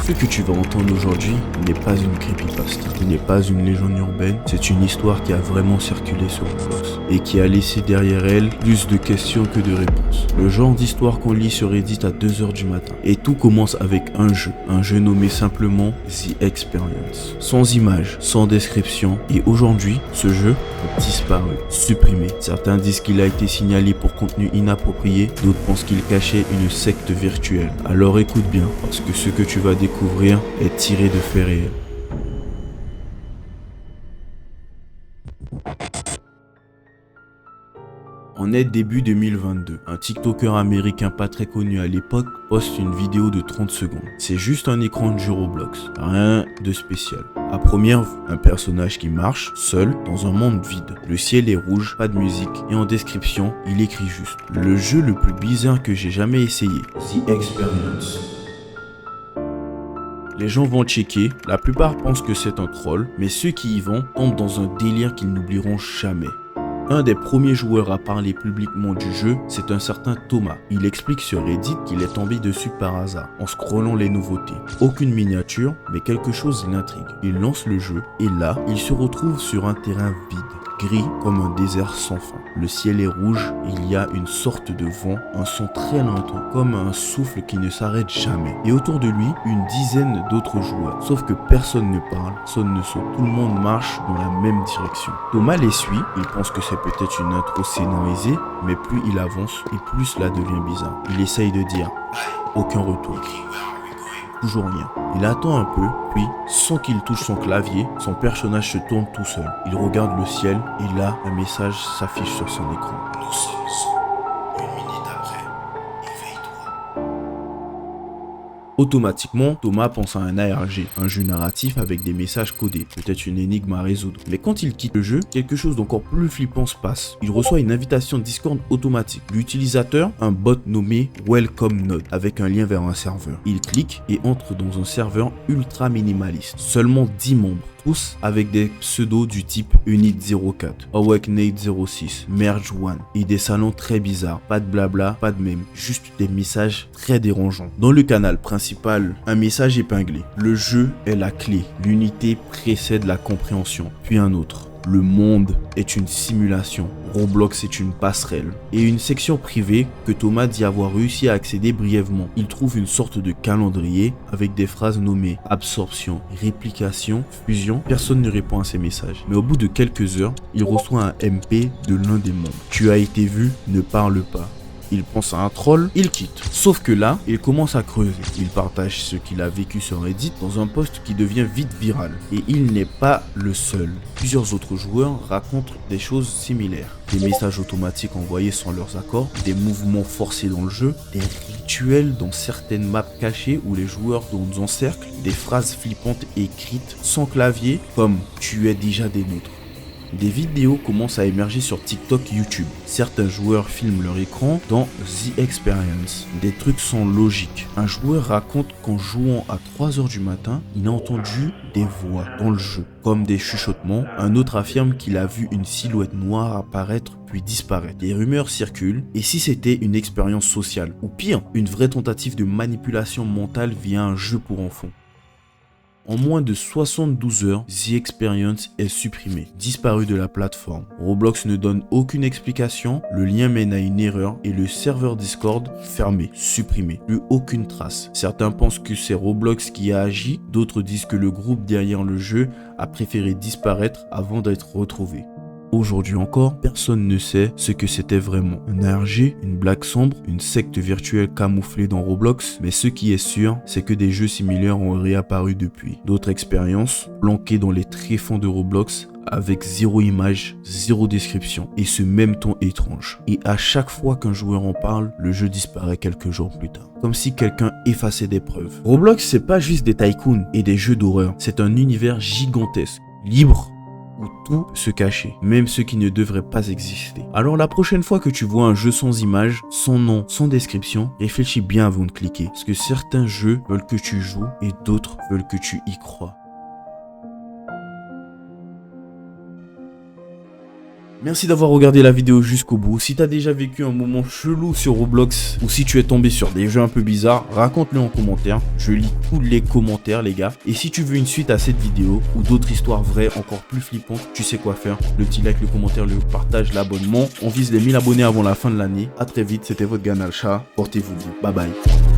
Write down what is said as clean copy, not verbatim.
Ce que tu vas entendre aujourd'hui n'est pas une creepypasta, ce n'est pas une légende urbaine, c'est une histoire qui a vraiment circulé sur Roblox et qui a laissé derrière elle plus de questions que de réponses. Le genre d'histoire qu'on lit sur Reddit à 2h du matin. Et tout commence avec un jeu nommé simplement The Experience. Sans image, sans description, et aujourd'hui, ce jeu a disparu, supprimé. Certains disent qu'il a été signalé pour contenu inapproprié, d'autres pensent qu'il cachait une secte virtuelle. Alors écoute bien, parce que ce que tu vas découvrir est tiré de faits réels. On est début 2022. Un TikToker américain pas très connu à l'époque poste une vidéo de 30 secondes. C'est juste un écran de jeu Roblox, rien de spécial. À première vue, un personnage qui marche seul dans un monde vide. Le ciel est rouge, pas de musique et en description, il écrit juste « Le jeu le plus bizarre que j'ai jamais essayé, The Experience ». Les gens vont checker, la plupart pensent que c'est un troll, mais ceux qui y vont tombent dans un délire qu'ils n'oublieront jamais. Un des premiers joueurs à parler publiquement du jeu, c'est un certain Thomas. Il explique sur Reddit qu'il est tombé dessus par hasard, en scrollant les nouveautés. Aucune miniature, mais quelque chose l'intrigue. Il lance le jeu, et là, il se retrouve sur un terrain vide, gris comme un désert sans fin. Le ciel est rouge, il y a une sorte de vent, un son très lointain, comme un souffle qui ne s'arrête jamais. Et autour de lui, une dizaine d'autres joueurs. Sauf que personne ne parle, personne ne saute, tout le monde marche dans la même direction. Thomas les suit, il pense que c'est peut-être une intro scénarisée, mais plus il avance et plus cela devient bizarre. Il essaye de dire « Aucun retour ». Toujours rien. Il attend un peu, puis, sans qu'il touche son clavier, son personnage se tourne tout seul. Il regarde le ciel et là, un message s'affiche sur son écran. Nous sommes 100. Une minute après, éveille-toi. Automatiquement, Thomas pense à un ARG, un jeu narratif avec des messages codés, peut-être une énigme à résoudre. Mais quand il quitte le jeu, quelque chose d'encore plus flippant se passe. Il reçoit une invitation Discord automatique. L'utilisateur, un bot nommé Welcome Node, avec un lien vers un serveur. Il clique et entre dans un serveur ultra minimaliste. Seulement 10 membres. Tous avec des pseudos du type Unit04, Awakenate 06, Merge One et des salons très bizarres. Pas de blabla, pas de mème, juste des messages très dérangeants. Dans le canal principal, un message épinglé. Le jeu est la clé, l'unité précède la compréhension, puis un autre. Le monde est une simulation, Roblox est une passerelle. Et une section privée que Thomas dit avoir réussi à accéder brièvement. Il trouve une sorte de calendrier avec des phrases nommées absorption, réplication, fusion. Personne ne répond à ces messages. Mais au bout de quelques heures, il reçoit un MP de l'un des membres. Tu as été vu, ne parle pas. Il pense à un troll, il quitte. Sauf que là, il commence à creuser. Il partage ce qu'il a vécu sur Reddit dans un post qui devient vite viral. Et il n'est pas le seul. Plusieurs autres joueurs racontent des choses similaires. Des messages automatiques envoyés sans leurs accords, des mouvements forcés dans le jeu, des rituels dans certaines maps cachées où les joueurs nous encerclent, des phrases flippantes écrites sans clavier comme « tu es déjà des nôtres ». Des vidéos commencent à émerger sur TikTok, YouTube. Certains joueurs filment leur écran dans The Experience. Des trucs sans logique. Un joueur raconte qu'en jouant à 3h du matin, il a entendu des voix dans le jeu, comme des chuchotements. Un autre affirme qu'il a vu une silhouette noire apparaître puis disparaître. Des rumeurs circulent. Et si c'était une expérience sociale? Ou pire, une vraie tentative de manipulation mentale via un jeu pour enfants? En moins de 72 heures, The Experience est supprimé, disparu de la plateforme. Roblox ne donne aucune explication, le lien mène à une erreur et le serveur Discord fermé, supprimé, plus aucune trace. Certains pensent que c'est Roblox qui a agi, d'autres disent que le groupe derrière le jeu a préféré disparaître avant d'être retrouvé. Aujourd'hui encore, personne ne sait ce que c'était vraiment. Un ARG, une blague sombre, une secte virtuelle camouflée dans Roblox, mais ce qui est sûr, c'est que des jeux similaires ont réapparu depuis. D'autres expériences, planquées dans les tréfonds de Roblox, avec zéro image, zéro description et ce même ton étrange. Et à chaque fois qu'un joueur en parle, le jeu disparaît quelques jours plus tard. Comme si quelqu'un effaçait des preuves. Roblox, c'est pas juste des tycoons et des jeux d'horreur, c'est un univers gigantesque, libre, où tout peut se cacher, même ce qui ne devrait pas exister. Alors la prochaine fois que tu vois un jeu sans image, sans nom, sans description, réfléchis bien avant de cliquer. Parce que certains jeux veulent que tu joues et d'autres veulent que tu y crois. Merci d'avoir regardé la vidéo jusqu'au bout. Si t'as déjà vécu un moment chelou sur Roblox ou si tu es tombé sur des jeux un peu bizarres, raconte-le en commentaire. Je lis tous les commentaires les gars. Et si tu veux une suite à cette vidéo ou d'autres histoires vraies encore plus flippantes, tu sais quoi faire. Le petit like, le commentaire, le partage, l'abonnement. On vise les 1000 abonnés avant la fin de l'année. A très vite, c'était votre Ganalcha. Portez-vous bien. Bye bye.